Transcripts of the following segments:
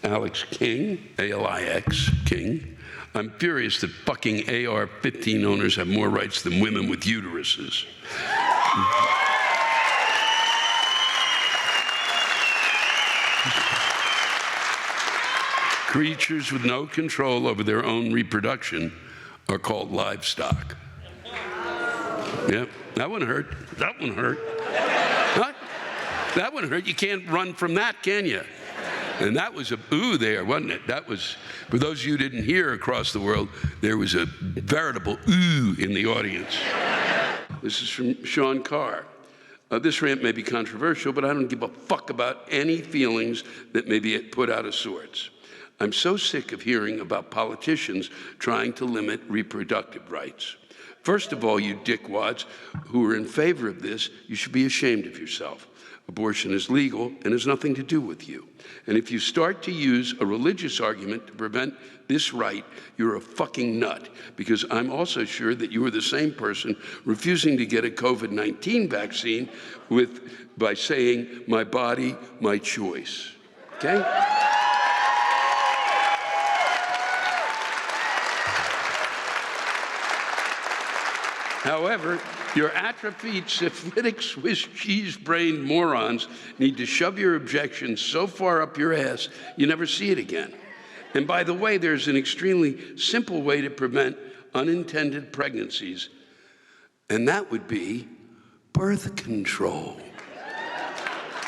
Alex King, A-L-I-X, King. I'm furious that fucking AR-15 owners have more rights than women with uteruses. Creatures with no control over their own reproduction are called livestock. Yep, that one hurt. That one hurt. What? That one hurt. You can't run from that, can you? And that was a ooh there, wasn't it? That was, for those of you who didn't hear across the world, there was a veritable ooh in the audience. This is from Sean Carr. This rant may be controversial, but I don't give a fuck about any feelings that may be put out of sorts. I'm so sick of hearing about politicians trying to limit reproductive rights. First of all, you dickwads who are in favor of this, you should be ashamed of yourself. Abortion is legal and has nothing to do with you. And if you start to use a religious argument to prevent this right, you're a fucking nut, because I'm also sure that you are the same person refusing to get a COVID-19 vaccine by saying, my body, my choice, okay? However, your atrophied, syphilitic, Swiss cheese-brained morons need to shove your objections so far up your ass you never see it again. And by the way, there's an extremely simple way to prevent unintended pregnancies, and that would be birth control.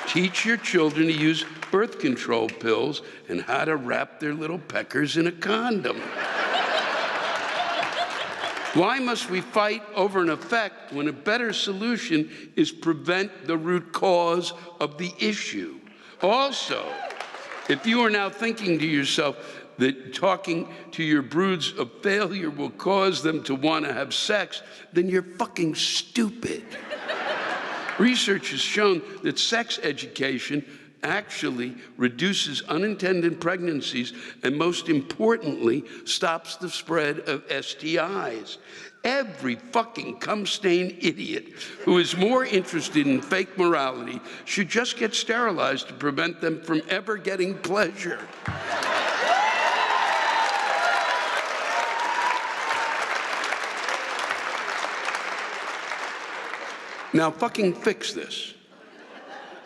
Teach your children to use birth control pills and how to wrap their little peckers in a condom. Why must we fight over an effect when a better solution is prevent the root cause of the issue? Also, if you are now thinking to yourself that talking to your broods of failure will cause them to want to have sex, then you're fucking stupid. Research has shown that sex education actually reduces unintended pregnancies and, most importantly, stops the spread of STIs. Every fucking cum-stained idiot who is more interested in fake morality should just get sterilized to prevent them from ever getting pleasure. Now fucking fix this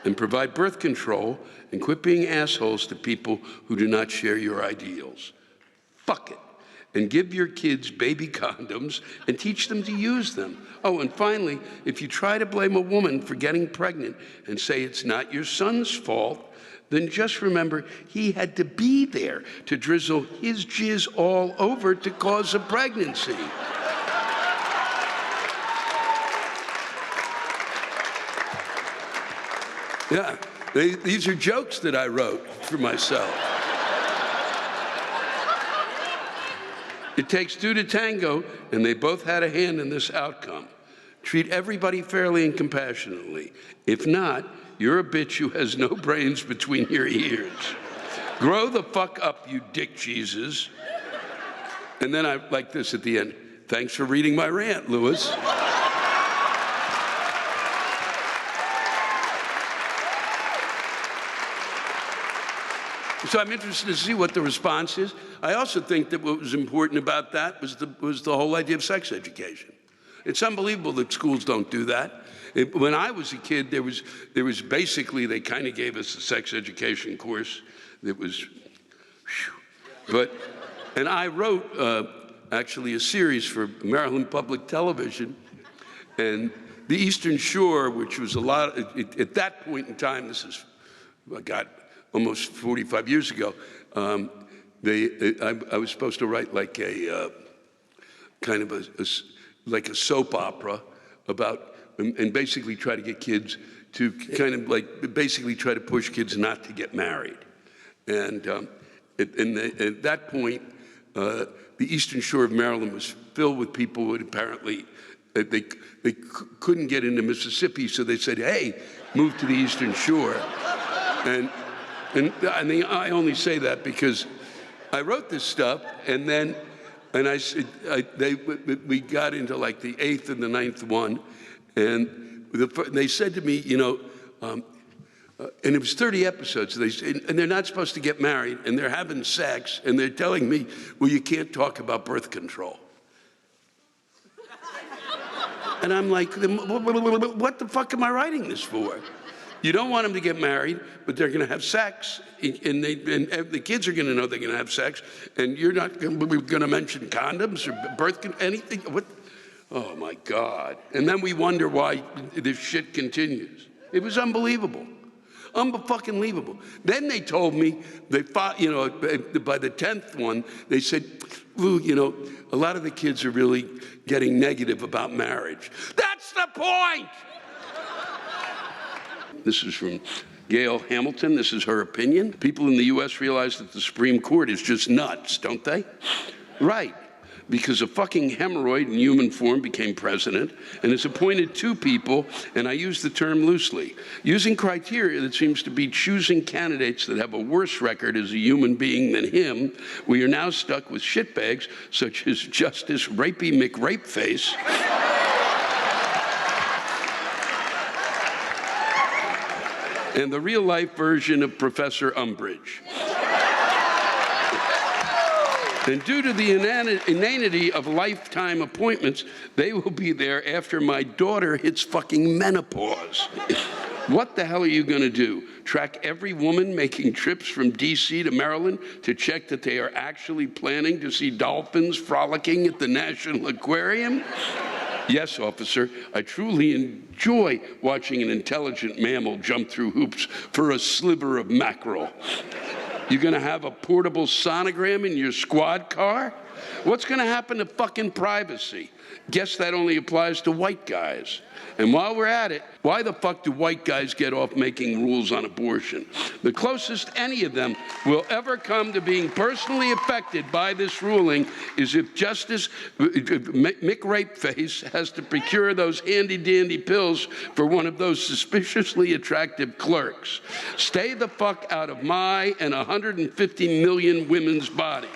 and provide birth control and quit being assholes to people who do not share your ideals. Fuck it. And give your kids baby condoms and teach them to use them. Oh, and finally, if you try to blame a woman for getting pregnant and say it's not your son's fault, then just remember he had to be there to drizzle his jizz all over to cause a pregnancy. Yeah, these are jokes that I wrote for myself. It takes two to tango, and they both had a hand in this outcome. Treat everybody fairly and compassionately. If not, you're a bitch who has no brains between your ears. Grow the fuck up, you dick cheeses. And then I like this at the end. Thanks for reading my rant, Louis. So I'm interested to see what the response is. I also think that what was important about that was the whole idea of sex education. It's unbelievable that schools don't do that. When I was a kid, there was basically, they kind of gave us a sex education course that was, and I wrote actually a series for Maryland Public Television, and the Eastern Shore, which was a lot, at that point in time, this is, almost 45 years ago, I was supposed to write like a kind of like a soap opera about, and basically try to get kids to kind of like, basically try to push kids not to get married. And at that point, the Eastern Shore of Maryland was filled with people who apparently, they couldn't get into Mississippi, so they said, hey, move to the Eastern Shore. And I only say that because I wrote this stuff, and then we got into like the 8th and the 9th one, and they said to me, you know, And it was 30 episodes, and they're not supposed to get married, and they're having sex, and they're telling me, well, you can't talk about birth control. And I'm like, what the fuck am I writing this for? You don't want them to get married, but they're gonna have sex, and the kids are gonna know they're gonna have sex, and you're not gonna mention condoms or birth control, anything. What? Oh my God. And then we wonder why this shit continues. It was unbelievable. Unfucking-believable. Then they told me, by the 10th one, they said, Lou, a lot of the kids are really getting negative about marriage. That's the point! This is from Gail Hamilton. This is her opinion. People in the U.S. realize that the Supreme Court is just nuts, don't they? Right. Because a fucking hemorrhoid in human form became president and has appointed 2 people, and I use the term loosely, using criteria that seems to be choosing candidates that have a worse record as a human being than him. We are now stuck with shitbags such as Justice Rapey McRapeface and the real-life version of Professor Umbridge. And due to the inanity of lifetime appointments, they will be there after my daughter hits fucking menopause. What the hell are you gonna do? Track every woman making trips from DC to Maryland to check that they are actually planning to see dolphins frolicking at the National Aquarium? Yes, officer, I truly enjoy watching an intelligent mammal jump through hoops for a sliver of mackerel. You're gonna have a portable sonogram in your squad car? What's gonna happen to fucking privacy? Guess that only applies to white guys. And while we're at it, why the fuck do white guys get off making rules on abortion? The closest any of them will ever come to being personally affected by this ruling is if Justice McRapeface has to procure those handy-dandy pills for one of those suspiciously attractive clerks. Stay the fuck out of my and 150 million women's bodies.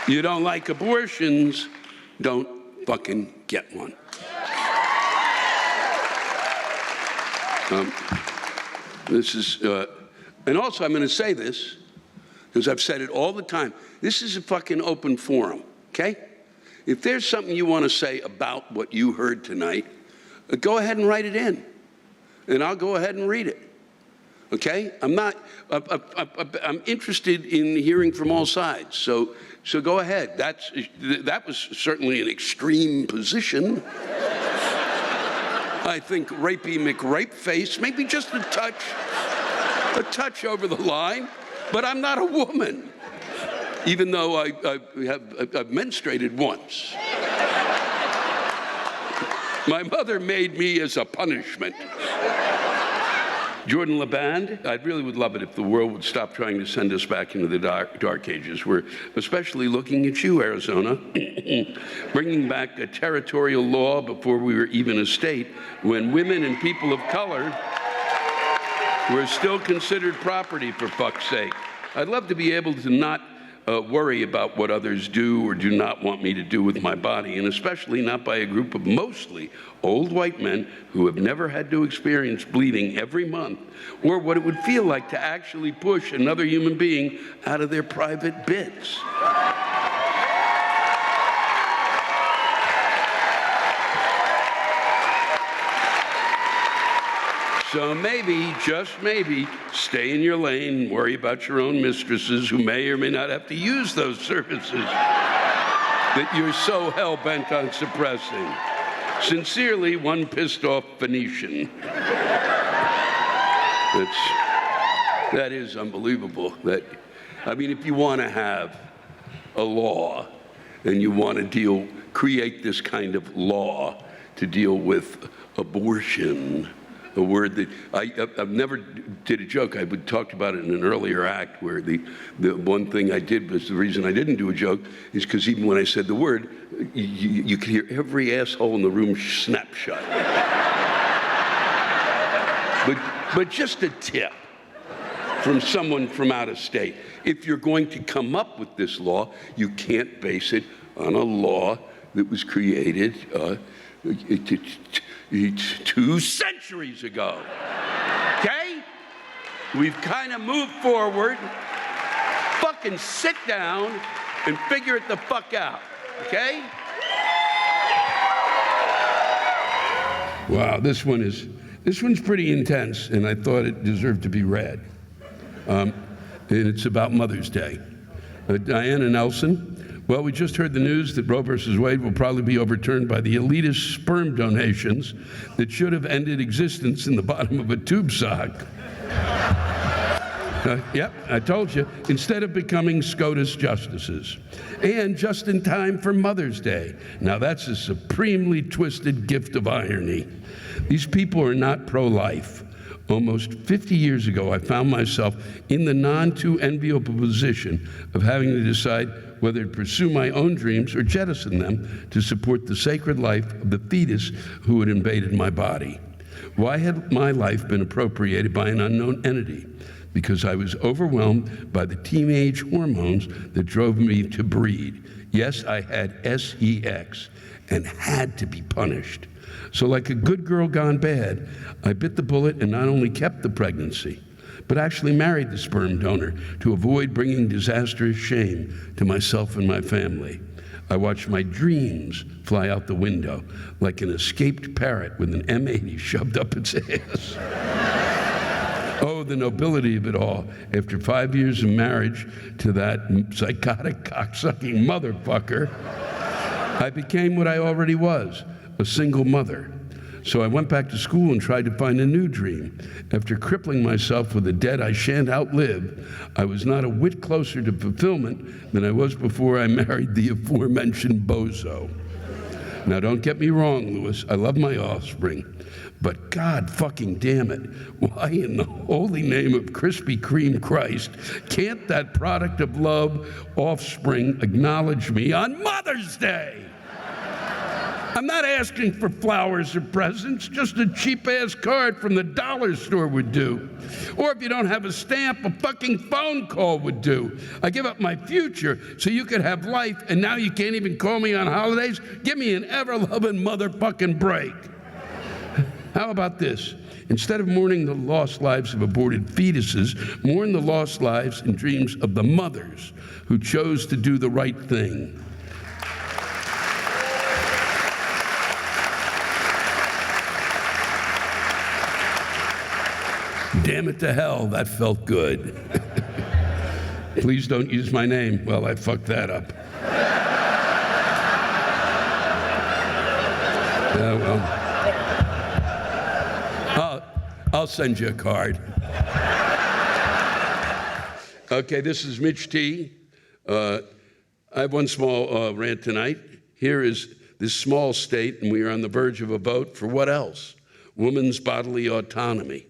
You don't like abortions, don't fucking get one. And also I'm gonna say this, because I've said it all the time, this is a fucking open forum, okay? If there's something you wanna say about what you heard tonight, go ahead and write it in, and I'll go ahead and read it. Okay? I'm interested in hearing from all sides, so go ahead. That was certainly an extreme position. I think Rapey McRapeface, maybe just a touch over the line, but I'm not a woman, even though I've menstruated once. My mother made me as a punishment. Jordan LeBand, I really would love it if the world would stop trying to send us back into the dark ages. We're especially looking at you, Arizona, bringing back a territorial law before we were even a state, when women and people of color were still considered property, for fuck's sake. I'd love to be able to not worry about what others do or do not want me to do with my body, and especially not by a group of mostly old white men who have never had to experience bleeding every month, or what it would feel like to actually push another human being out of their private bits. So maybe, just maybe, stay in your lane and worry about your own mistresses who may or may not have to use those services that you're so hell-bent on suppressing. Sincerely, one pissed-off Phoenician. That is unbelievable. If you want to have a law and you want to create this kind of law to deal with abortion, a word that I've never did a joke. I talked about it in an earlier act where the one thing I did was, the reason I didn't do a joke is because even when I said the word, you could hear every asshole in the room snap shut. But just a tip from someone from out of state. If you're going to come up with this law, you can't base it on a law that was created 2 centuries ago. Okay? We've kind of moved forward. Fucking sit down and figure it the fuck out. Okay? Wow, this one's pretty intense, and I thought it deserved to be read. And it's about Mother's Day. Diana Nelson. Well, we just heard the news that Roe versus Wade will probably be overturned by the elitist sperm donations that should have ended existence in the bottom of a tube sock. Yep, I told you, instead of becoming SCOTUS justices. And just in time for Mother's Day. Now that's a supremely twisted gift of irony. These people are not pro-life. Almost 50 years ago, I found myself in the non-too enviable position of having to decide whether to pursue my own dreams or jettison them to support the sacred life of the fetus who had invaded my body. Why had my life been appropriated by an unknown entity? Because I was overwhelmed by the teenage hormones that drove me to breed. Yes, I had sex and had to be punished. So like a good girl gone bad, I bit the bullet and not only kept the pregnancy, but actually married the sperm donor to avoid bringing disastrous shame to myself and my family. I watched my dreams fly out the window like an escaped parrot with an M80 shoved up its ass. Oh, the nobility of it all. After 5 years of marriage to that psychotic, cocksucking motherfucker, I became what I already was, a single mother. So I went back to school and tried to find a new dream. After crippling myself with a debt I shan't outlive, I was not a whit closer to fulfillment than I was before I married the aforementioned bozo. Now, don't get me wrong, Louis, I love my offspring, but God fucking damn it, why in the holy name of Krispy Kreme Christ can't that product of love, offspring, acknowledge me on Mother's Day? I'm not asking for flowers or presents, just a cheap-ass card from the dollar store would do. Or if you don't have a stamp, a fucking phone call would do. I give up my future so you could have life, and now you can't even call me on holidays? Give me an ever-loving motherfucking break. How about this? Instead of mourning the lost lives of aborted fetuses, mourn the lost lives and dreams of the mothers who chose to do the right thing. Damn it to hell, that felt good. Please don't use my name. Well, I fucked that up. I'll send you a card. Okay, this is Mitch T. I have one small rant tonight. Here is this small state, and we are on the verge of a vote for what else? Women's bodily autonomy.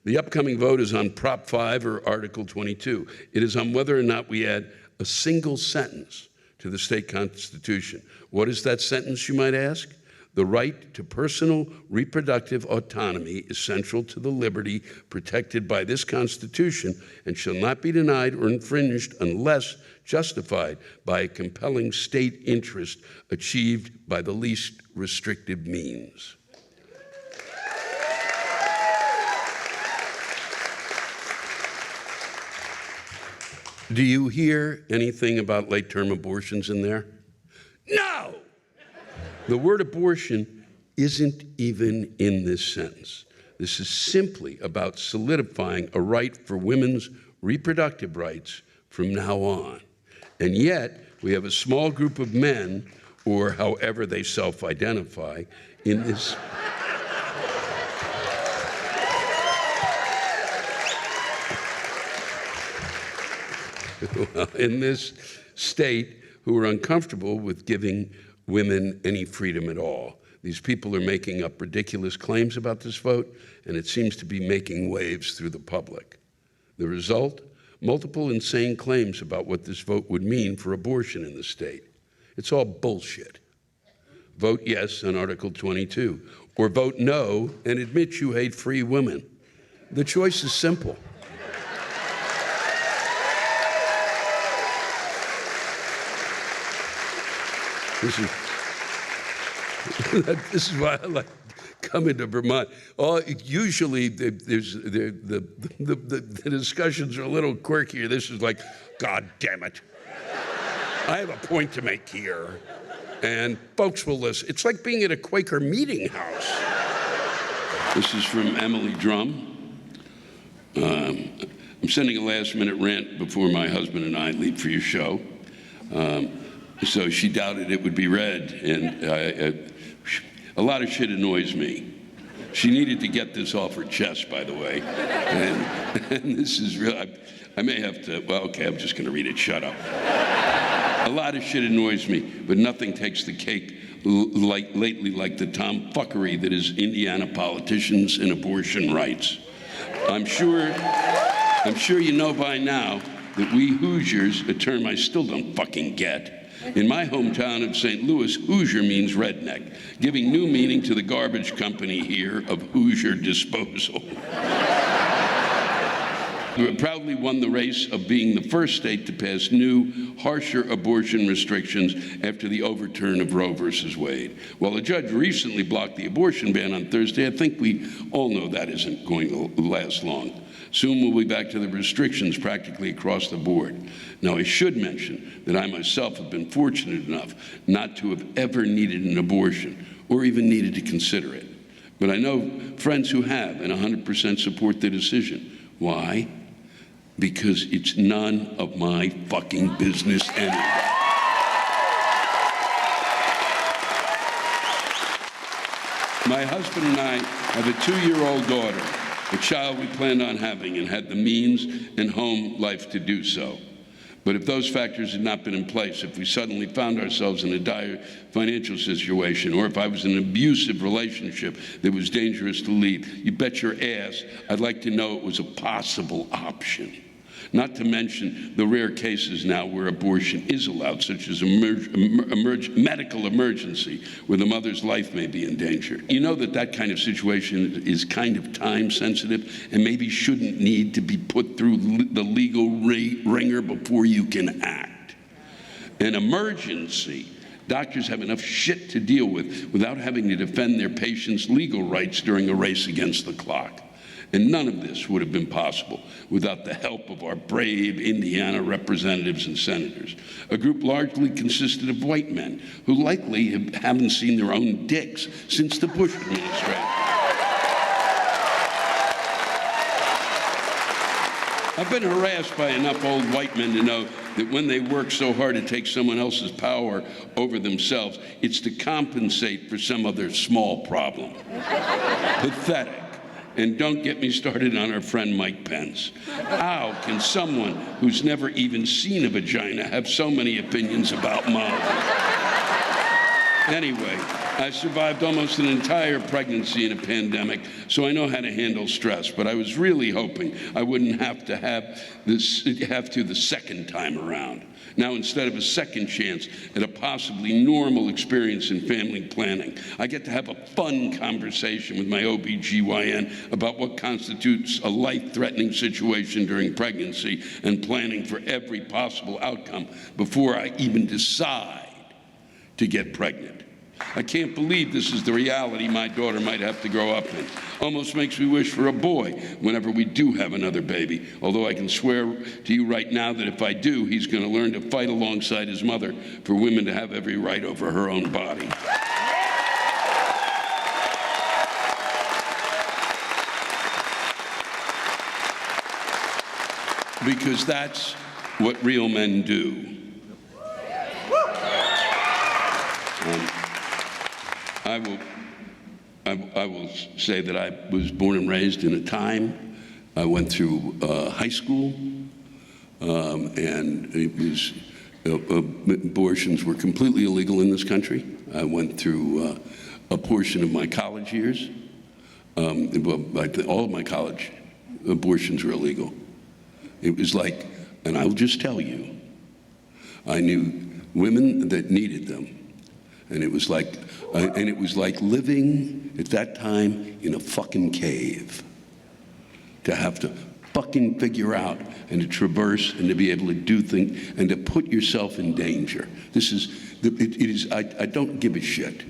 The upcoming vote is on Prop 5 or Article 22. It is on whether or not we add a single sentence to the state constitution. What is that sentence, you might ask? The right to personal reproductive autonomy is central to the liberty protected by this Constitution and shall not be denied or infringed unless justified by a compelling state interest achieved by the least restrictive means. Do you hear anything about late-term abortions in there? No! The word abortion isn't even in this sentence. This is simply about solidifying a right for women's reproductive rights from now on. And yet, we have a small group of men, or however they self-identify, in this in this state who are uncomfortable with giving women any freedom at all. These people are making up ridiculous claims about this vote, and it seems to be making waves through the public. The result? Multiple insane claims about what this vote would mean for abortion in the state. It's all bullshit. Vote yes on Article 22, or vote no and admit you hate free women. The choice is simple. This is why I like coming to Vermont. Usually the discussions are a little quirkier. This is like, God damn it. I have a point to make here. And folks will listen. It's like being at a Quaker meeting house. This is from Emily Drum. I'm sending a last-minute rant before my husband and I leave for your show. So she doubted it would be read, and a lot of shit annoys me. She needed to get this off her chest, by the way. And this is real. I may have to, well, okay, I'm just going to read it. Shut up. A lot of shit annoys me, but nothing takes the cake lately like the tomfuckery that is Indiana politicians and abortion rights. I'm sure you know by now that we Hoosiers, a term I still don't fucking get. In my hometown of St. Louis, Hoosier means redneck, giving new meaning to the garbage company here of Hoosier Disposal. We proudly won the race of being the first state to pass new, harsher abortion restrictions after the overturn of Roe versus Wade. While a judge recently blocked the abortion ban on Thursday, I think we all know that isn't going to last long. Soon we'll be back to the restrictions practically across the board. Now, I should mention that I myself have been fortunate enough not to have ever needed an abortion or even needed to consider it. But I know friends who have and 100% support the decision. Why? Because it's none of my fucking business anyway. My husband and I have a 2-year-old daughter, a child we planned on having and had the means and home life to do so. But if those factors had not been in place, if we suddenly found ourselves in a dire financial situation, or if I was in an abusive relationship that was dangerous to leave, you bet your ass I'd like to know it was a possible option. Not to mention the rare cases now where abortion is allowed, such as medical emergency, where the mother's life may be in danger. You know that kind of situation is kind of time sensitive and maybe shouldn't need to be put through the legal ringer before you can act. An emergency. Doctors have enough shit to deal with without having to defend their patients' legal rights during a race against the clock. And none of this would have been possible without the help of our brave Indiana representatives and senators, a group largely consisted of white men who likely haven't seen their own dicks since the Bush administration. I've been harassed by enough old white men to know that when they work so hard to take someone else's power over themselves, it's to compensate for some other small problem. Pathetic. And don't get me started on our friend Mike Pence. How can someone who's never even seen a vagina have so many opinions about mine? Anyway, I survived almost an entire pregnancy in a pandemic, so I know how to handle stress, but I was really hoping I wouldn't have to the second time around. Now, instead of a second chance at a possibly normal experience in family planning, I get to have a fun conversation with my OBGYN about what constitutes a life-threatening situation during pregnancy and planning for every possible outcome before I even decide to get pregnant. I can't believe this is the reality my daughter might have to grow up in. Almost makes me wish for a boy whenever we do have another baby, although I can swear to you right now that if I do, he's going to learn to fight alongside his mother for women to have every right over her own body. Because that's what real men do. I will say that I was born and raised in a time. I went through high school, and it was abortions were completely illegal in this country. I went through a portion of my college years. All of my college abortions were illegal. It was like, and I'll just tell you, I knew women that needed them. And it was like living at that time in a fucking cave. to have to fucking figure out and to traverse and to be able to do things and to put yourself in danger. This is, it is, I don't give a shit,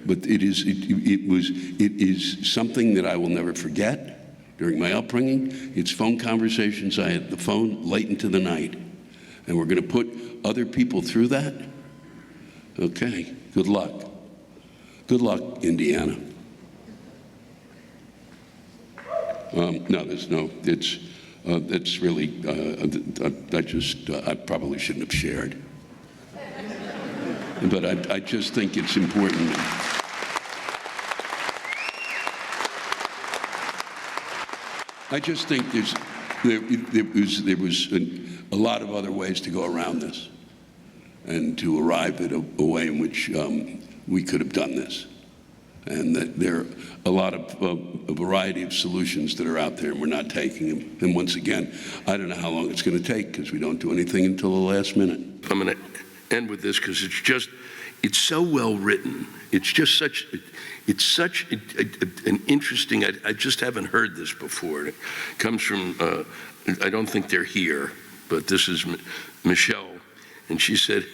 but it is something that I will never forget during my upbringing. It's phone conversations. I had the phone late into the night, and we're going to put other people through that. Okay, good luck. Good luck, Indiana. No, there's no, it's really, I probably shouldn't have shared. But I just think it's important. I just think there was a lot of other ways to go around this and to arrive at a way in which we could have done this. And that there are a lot of a variety of solutions that are out there, and we're not taking them. And once again, I don't know how long it's going to take because we don't do anything until the last minute. I'm going to end with this because it's so well written. It's such an interesting, I just haven't heard this before. It comes from, I don't think they're here, but this is Michelle. And she said,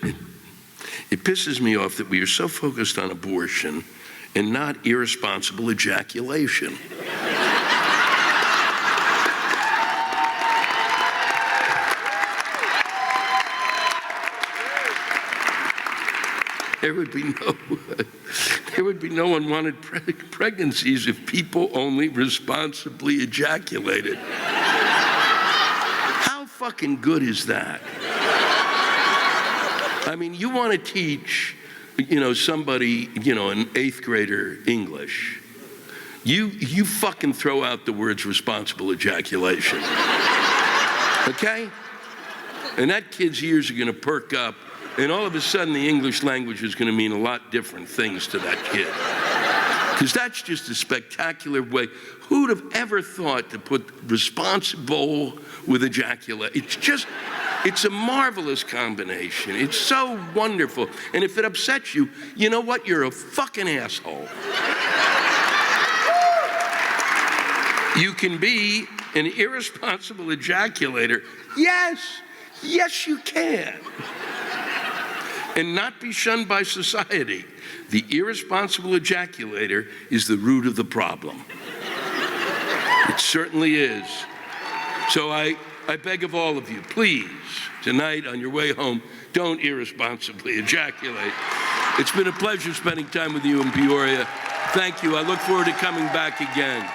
"It pisses me off that we are so focused on abortion and not irresponsible ejaculation." There would be no unwanted pregnancies if people only responsibly ejaculated. How fucking good is that? I mean, you want to teach, somebody, an 8th grader English. You fucking throw out the words responsible ejaculation. Okay? And that kid's ears are going to perk up, and all of a sudden the English language is going to mean a lot different things to that kid. Because that's just a spectacular way. Who would have ever thought to put responsible with ejaculate? It's a marvelous combination. It's so wonderful. And if it upsets you, you know what? You're a fucking asshole. You can be an irresponsible ejaculator. Yes, you can. And not be shunned by society. The irresponsible ejaculator is the root of the problem. It certainly is. So I beg of all of you, please, tonight on your way home, don't irresponsibly ejaculate. It's been a pleasure spending time with you in Peoria. Thank you. I look forward to coming back again.